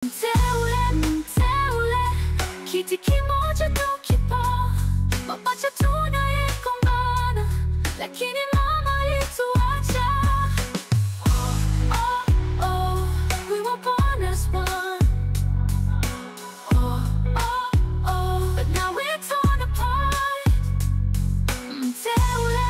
Mteule, kiti kimoja tu kipo, mapacha tunayekumbana, lakini mama alituacha. We were born as one. But now we're torn apart. Mteule,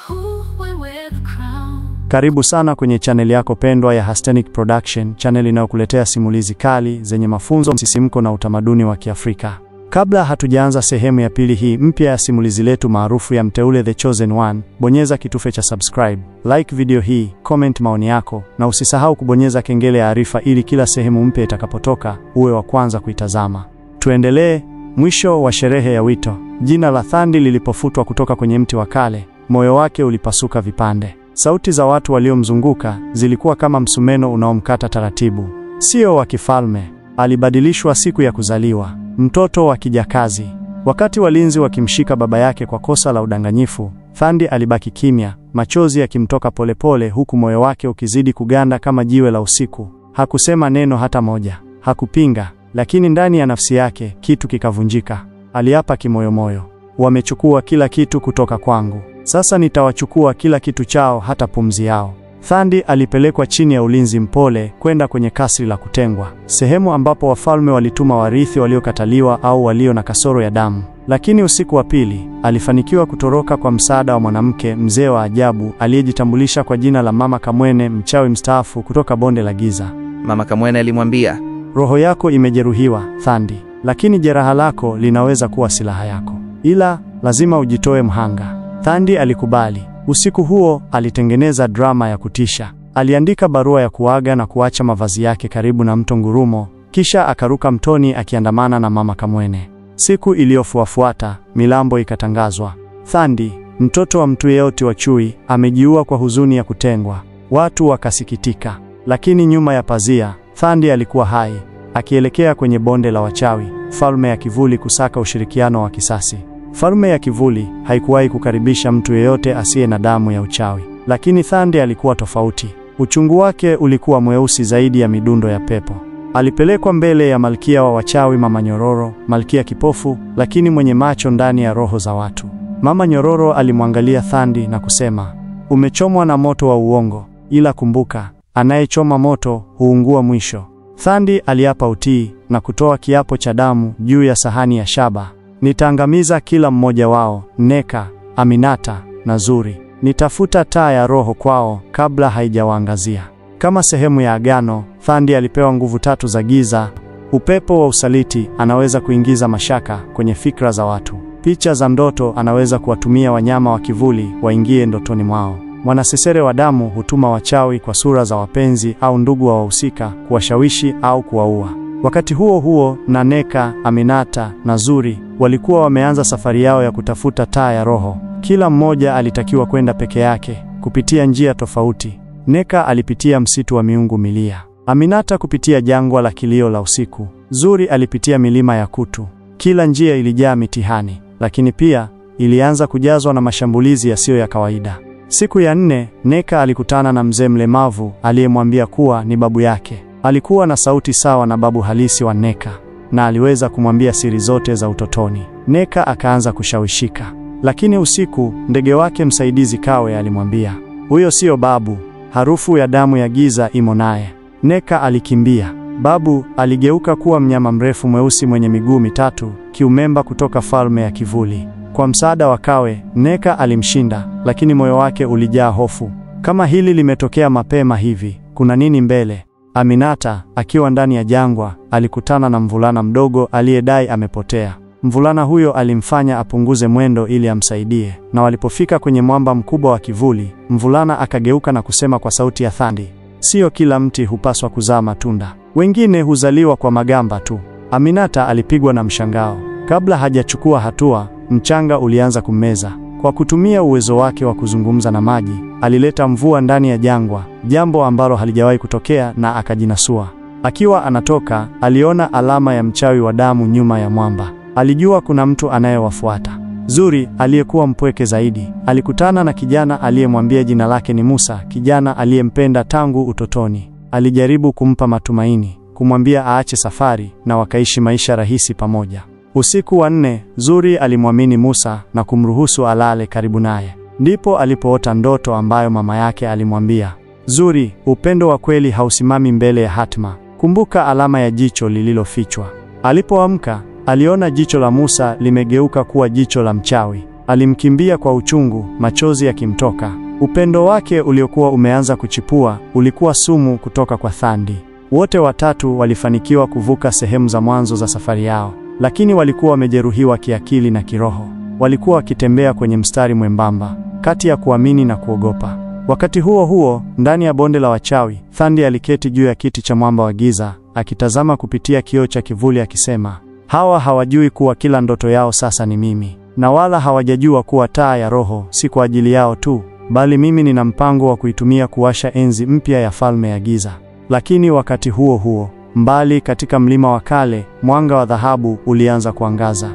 who will wear the crown? Karibu sana kwenye channel yako pendwa ya Hastenic Production, channel inayokuletea simulizi kali zenye mafunzo, msisimko na utamaduni wa Kiafrika. Kabla hatujaanza sehemu ya pili hii mpya ya simulizi letu maarufu ya Mteule The Chosen One, bonyeza kitufe cha subscribe, like video hii, comment maoni yako, na usisahau kubonyeza kengele ya arifa ili kila sehemu mpya itakapotoka uwe wa kwanza kuitazama. Tuendelee. Mwisho wa sherehe ya wito, jina la Thandi lilipofutwa kutoka kwenye mti wa kale, moyo wake ulipasuka vipande. Sauti za watu waliomzunguka zilikuwa kama msumeno unaomkata taratibu. Sio wa kifalme, alibadilishwa siku ya kuzaliwa, mtoto wa kijakazi. Wakati walinzi wakimshika baba yake kwa kosa la udanganyifu, Thandi alibaki kimya, machozi yakimtoka polepole huku moyo wake ukizidi kuganda kama jiwe la usiku. Hakusema neno hata moja, hakupinga, lakini ndani ya nafsi yake kitu kikavunjika. Aliapa kimoyomoyo, wamechukua kila kitu kutoka kwangu. Sasa nitawachukua kila kitu chao, hata pumzi yao. Thandi alipelekwa chini ya ulinzi mpole kwenda kwenye kasri la kutengwa, sehemu ambapo wafalme walituma warithi waliokataliwa au walio na kasoro ya damu. Lakini usiku wa pili, alifanikiwa kutoroka kwa msaada wa mwanamke mzee wa ajabu aliyejitambulisha kwa jina la Mama Kamwene, mchawi mstaafu kutoka bonde la giza. Mama Kamwene alimwambia, roho yako imejeruhiwa, Thandi, lakini jeraha lako linaweza kuwa silaha yako. Ila lazima ujitoe mhanga. Thandi alikubali. Usiku huo alitengeneza drama ya kutisha. Aliandika barua ya kuaga na kuacha mavazi yake karibu na mto Ngurumo, kisha akaruka mtoni akiandamana na Mama Kamwene. Siku iliyofuata, milambo ikatangazwa. Thandi, mtoto wa mtu yeyote wa chui, amejiua kwa huzuni ya kutengwa. Watu wakasikitika. Lakini nyuma ya pazia, Thandi alikuwa hai, akielekea kwenye bonde la wachawi, falme ya kivuli, kusaka ushirikiano wa kisasi. Falme ya kivuli haikuwahi kukaribisha mtu yeyote asiye na damu ya uchawi, lakini Thandi alikuwa tofauti. Uchungu wake ulikuwa mweusi zaidi ya midundo ya pepo. Alipelekwa mbele ya malkia wa wachawi, Mama Nyororo, malkia kipofu lakini mwenye macho ndani ya roho za watu. Mama Nyororo alimwangalia Thandi na kusema, umechomwa na moto wa uongo, ila kumbuka, anayechoma moto huungua mwisho. Thandi aliapa utii na kutoa kiapo cha damu juu ya sahani ya shaba. Nitaangamiza kila mmoja wao, Neka, Aminata na Zuri. Nitafuta taa ya roho kwao kabla haijawaangazia. Kama sehemu ya agano, Thandi alipewa nguvu 3 za giza. Upepo wa usaliti anaweza kuingiza mashaka kwenye fikra za watu. Picha za ndoto anaweza kuwatumia wanyama wa kivuli waingie ndotoni mwao. Mwanasesere wa damu hutuma wachawi kwa sura za wapenzi au ndugu wa wahusika kuwashawishi au kuwaua. Wakati huo huo, Neka, Aminata na Zuri walikuwa wameanza safari yao ya kutafuta taa ya roho. Kila mmoja alitakiwa kwenda peke yake, kupitia njia tofauti. Neka alipitia msitu wa miungu milia, Aminata kupitia jangwa la kilio la usiku, Zuri alipitia milima ya kutu. Kila njia ilijaa mitihani, lakini pia ilianza kujazwa na mashambulizi yasiyo ya kawaida. Siku ya 4, Neka alikutana na mzee mlemavu aliyemwambia kuwa ni babu yake. Alikuwa na sauti sawa na babu halisi wa Neka, na aliweza kumwambia siri zote za utotoni. Neka akaanza kushawishika. Lakini usiku, ndege wake msaidizi Kawe alimwambia, huyo sio babu, harufu ya damu ya giza imo naye. Neka alikimbia. Babu aligeuka kuwa mnyama mrefu mweusi mwenye miguu 3, kiumemba kutoka falme ya kivuli. Kwa msaada wa Kawe, Neka alimshinda, lakini moyo wake ulijaa hofu. Kama hili limetokea mapema hivi, kuna nini mbele? Aminata, akiwa ndani ya jangwa, alikutana na mvulana mdogo aliyedai amepotea. Mvulana huyo alimfanya apunguze mwendo ili amsaidie, na walipofika kwenye mwamba mkubwa wa kivuli, mvulana akageuka na kusema kwa sauti ya Thandi, sio kila mti hupaswa kuzaa matunda, wengine huzaliwa kwa magamba tu. Aminata alipigwa na mshangao. Kabla hajachukua hatua, mchanga ulianza kummeza. Kwa kutumia uwezo wake wa kuzungumza na maji, alileta mvua ndani ya jangwa, jambo ambalo halijawahi kutokea, na akajinasua. Akiwa anatoka, aliona alama ya mchawi wa damu nyuma ya mwamba. Alijua kuna mtu anayewafuata. Zuri, aliyekuwa mpweke zaidi, alikutana na kijana aliyemwambia jina lake ni Musa, kijana aliyempenda tangu utotoni. alijaribu kumpa matumaini, kumwambia aache safari na wakaishi maisha rahisi pamoja. Usiku wa 4, Zuri alimwamini Musa na kumruhusu alale karibu naye. Ndipo alipoota ndoto ambayo mama yake alimwambia, Zuri, upendo wa kweli hausimami mbele ya hatima. Kumbuka alama ya jicho lililofichwa. Alipoamka, aliona jicho la Musa limegeuka kuwa jicho la mchawi. Alimkimbia kwa uchungu, machozi yakimtoka. Upendo wake uliokuwa umeanza kuchipua ulikuwa sumu kutoka kwa Thandi. Wote watatu walifanikiwa kuvuka sehemu za mwanzo za safari yao, lakini walikuwa wamejeruhiwa kiakili na kiroho. Walikuwa wakitembea kwenye mstari mwembamba kati ya kuamini na kuogopa. Wakati huo huo, ndani ya bonde la wachawi, Thandi aliketi juu ya kiti cha mwamba wa giza, akitazama kupitia kioo cha kivuli akisema, hawa hawajui kuwa kila ndoto yao sasa ni mimi, na wala hawajajua kuwa taa ya roho si kwa ajili yao tu, bali mimi nina mpango wa kuitumia kuwasha enzi mpya ya falme ya giza. Lakini wakati huo huo, mbali katika mlima wa kale, mwanga wa dhahabu ulianza kuangaza.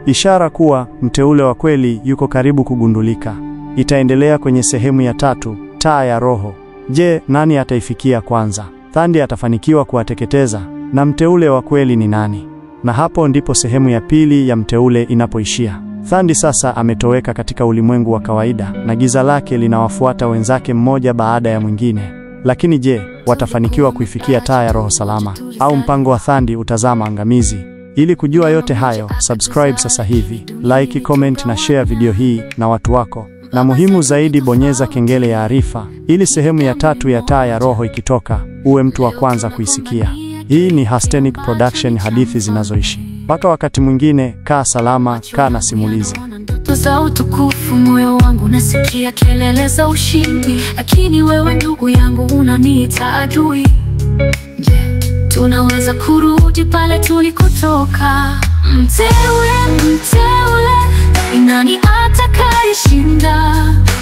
Ishara kuwa mteule wa kweli yuko karibu kugundulika. Itaendelea kwenye sehemu ya 3, taa ya roho. Je, nani ataifikia kwanza? Thandi atafanikiwa kuwateketeza? Na mteule wa kweli ni nani? Na hapo ndipo sehemu ya 2 ya mteule inapoishia. Thandi sasa ametoweka katika ulimwengu wa kawaida na giza lake linawafuata wenzake mmoja baada ya mwingine. Lakini je, watafanikiwa kuifikia taa ya roho salama, au mpango wa Thandi utazama angamizi? Ili kujua yote hayo, subscribe sasa hivi, like, comment na share video hii na watu wako. Na muhimu zaidi, bonyeza kengele ya arifa ili sehemu ya 3 ya taa ya roho ikitoka, uwe mtu wa kwanza kuisikia. Hii ni Hastenic Production, hadithi zinazoishi. Mpaka wakati mwingine, kaa salama, kaa na simulizi. Ndoto za utukufu, moyo wangu nasikia kelele za ushindi, lakini wewe ndugu yangu unaniita adui. Je, tunaweza kurudi pale tulikotoka? Mteule, ni nani atakayeshinda?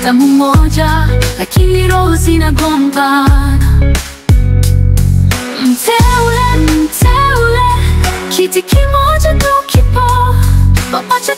Damu moja, lakini roho zinagombana. Mteule, kiti kimoja tu kipo, pamoja